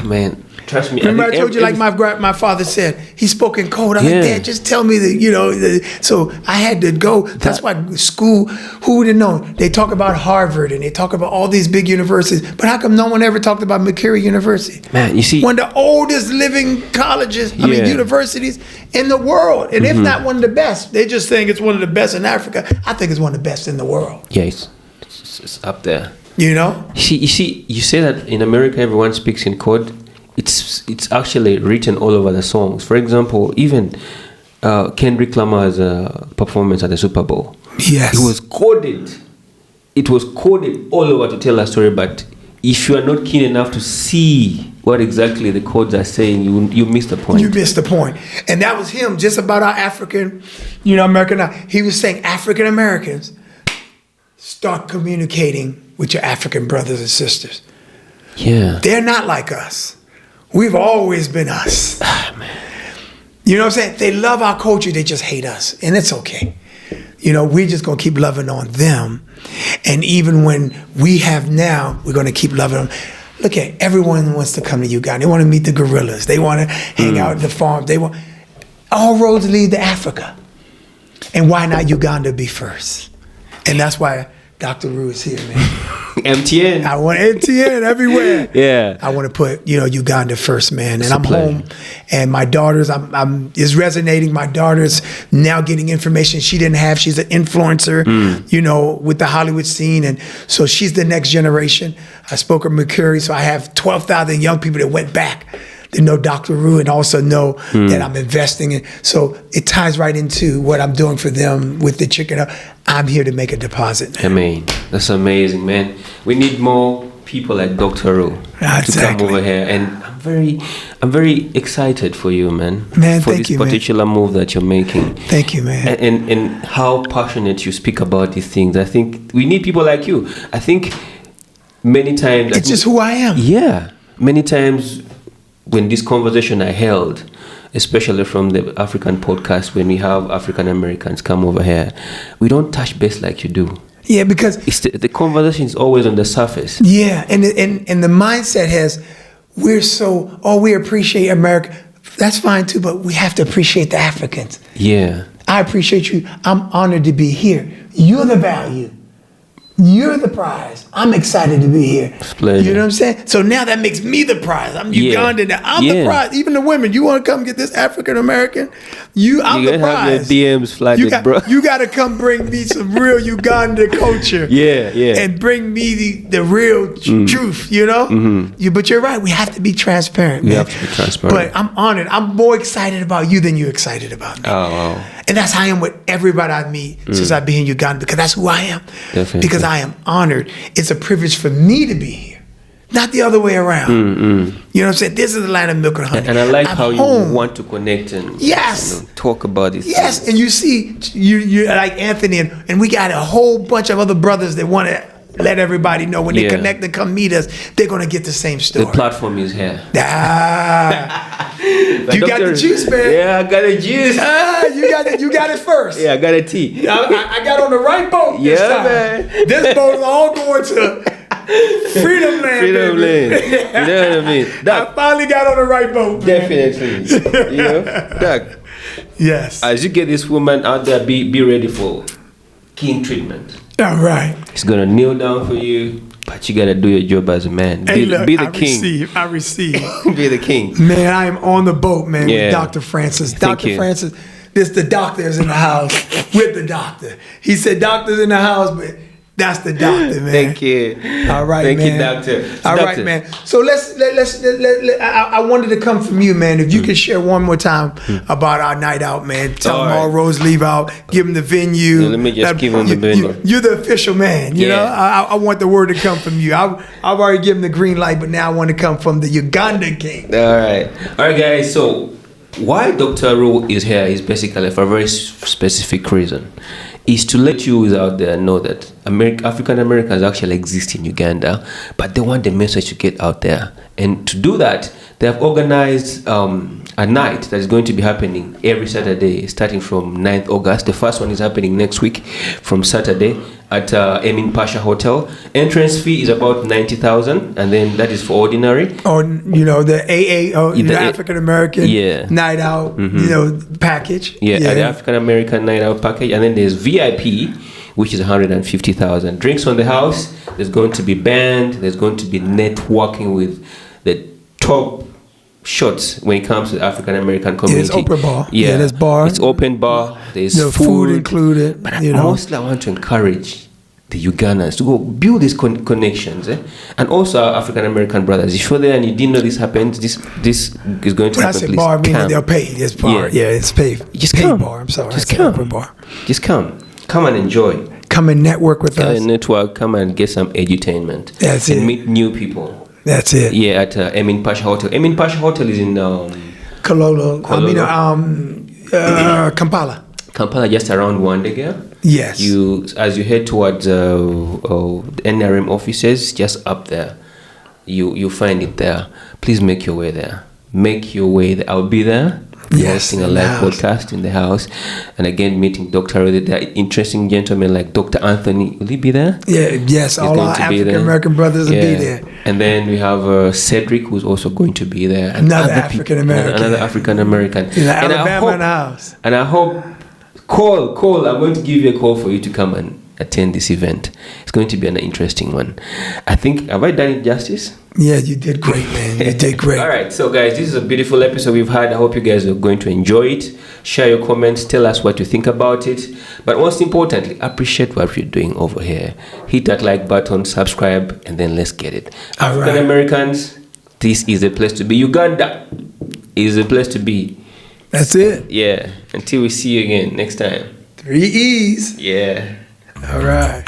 man. Trust me. Remember I told you, like my father said, he spoke in code. I was like, Dad, just tell me so I had to go. That's why school, who would have known? They talk about Harvard and they talk about all these big universities, but how come no one ever talked about Makerere University? Man, you see, one of the oldest living colleges, universities in the world. And if not one of the best, they just saying it's one of the best in Africa. I think it's one of the best in the world. Yeah, it's up there. You know? You see, you say that in America everyone speaks in code. It's actually written all over the songs. For example, even Kendrick Lamar's performance at the Super Bowl. Yes. It was coded. It was coded all over to tell a story, but if you are not keen enough to see what exactly the codes are saying, you miss the point. You missed the point. And that was him, just about our African, American. He was saying African Americans, start communicating with your African brothers and sisters. Yeah. They're not like us. We've always been us. Man. You know what I'm saying? They love our culture, they just hate us. And it's okay. We're just going to keep loving on them. And even when we have now, we're going to keep loving them. Look at everyone wants to come to Uganda. They want to meet the gorillas. They want to hang out at the farm. All roads lead to Africa. And why not Uganda be first? And that's why Dr. Ru is here, man. MTN. I want MTN everywhere. Yeah. I want to put, Uganda first, man. And I'm home. And my daughter's, is resonating. My daughter's now getting information she didn't have. She's an influencer, with the Hollywood scene. And so she's the next generation. I spoke with Makerere, so I have 12,000 young people that went back to know Dr. Ru and also know that I'm investing in. So it ties right into what I'm doing for them with the chicken. I'm here to make a deposit. I mean, that's amazing, man. We need more people like Dr. Ru to come over here, and I'm very excited for you, man. For this particular move that you're making. Thank you, man. And how passionate you speak about these things. I think we need people like you. I think many times it's just who I am. Yeah, many times when this conversation I held, especially from the African podcast, when we have African Americans come over here, we don't touch base like you do. Yeah, because it's the conversation is always on the surface. Yeah, and the mindset has, we appreciate America. That's fine too, but we have to appreciate the Africans. Yeah. I appreciate you. I'm honored to be here. You're the value. You're the prize. I'm excited to be here. It's a pleasure. You know what I'm saying? So now that makes me the prize. I'm Ugandan now. I'm the prize. Even the women, you want to come get this African American? I'm the prize. Have your DMs flooded, bro. You got to come bring me some real Uganda culture. Yeah. And bring me the real truth, But you're right. We have to be transparent, man. We have to be transparent. But I'm honored. I'm more excited about you than you're excited about me. Oh, wow. And that's how I am with everybody I meet since I've been in Uganda, because that's who I am. Definitely. Because I am honored. It's a privilege for me to be here, not the other way around. You know what I'm saying? This is the land of milk and honey. And I like how you want to connect and talk about this. Yes, things. And you see, you like Anthony, and we got a whole bunch of other brothers that want to let everybody know when they connect and come meet us, they're going to get the same story. The platform is here. You got the juice, man. Yeah, I got the juice. You got it first. Yeah, I got a tea. I got on the right boat this time. Man. This boat is all going to Freedom Land. Freedom Land. You know what I mean? I finally got on the right boat. Man. Definitely. Doug. Yes. As you get this woman out there, be ready for king treatment. All right. He's gonna kneel down for you, but you gotta do your job as a man. Hey, be the king. I receive. Be the king. Man, I am on the boat, man, with Dr. Francis. Dr. Francis, the doctor is in the house with the doctor. He said doctor's in the house, but that's the doctor, man. Thank you. All right, Thank man. you, doctor. All right, man. So let's I wanted to come from you, man. If you could share one more time about our night out, man. Tell them all roads leave out. Give them the venue. Yeah, let me just give them the venue. You're the official man. You know, I want the word to come from you. I've already given the green light, but now I want to come from the Ugandan king. All right, guys. So why Dr. Ru is here is basically for a very specific reason. Is to let you out there know that African Americans actually exist in Uganda, but they want the message to get out there. And to do that, they have organized a night that is going to be happening every Saturday, starting from 9th August. The first one is happening next week from Saturday. at Emin Pasha Hotel. Entrance fee is about 90,000, and then that is for ordinary. Or the AA, the African American night out, package. The African American night out package, and then there's VIP, which is 150,000. Drinks on the house. There's going to be band. There's going to be networking with the top shots when it comes to the African American community. It's open bar. There's bar. It's open bar. There's food included. But mostly I want to encourage the Ugandans to go build these connections, and also our African American brothers. If you're there and you didn't know this happened, this is going to happen. When I say bar, meaning they're paid. It's bar. It's paid. Just paid come. Bar. I'm sorry. Just come. Open bar. Just come. Come and enjoy. Come and network with us. Network. Come and get some edutainment. That's it. And meet new people. That's it. Yeah, at Emin Pasha Hotel. Emin Pasha Hotel is in Kololo. Kampala. Kampala, just around Wandegea. Yes. As you head towards the NRM offices, just up there, you find it there. Please make your way there. Make your way there. I'll be there. Hosting a live podcast in the house, and again meeting Dr. There are interesting gentlemen like Dr. Anthony. Will he be there? Yes. All our African American brothers will be there. And then we have Cedric, who's also going to be there. And another African American. In Alabama in the house. And I hope call. I'm going to give you a call for you to come and attend this event. It's going to be an interesting one. I think, have I done it justice? Yeah, you did great, man. You did great. All right, so guys, this is a beautiful episode we've had. I hope you guys are going to enjoy it. Share your comments. Tell us what you think about it. But most importantly, appreciate what we're doing over here. Hit that like button, subscribe, and then let's get it. African Americans, this is a place to be. Uganda is a place to be. That's it. Yeah. Until we see you again next time. 3 E's. Yeah. All right.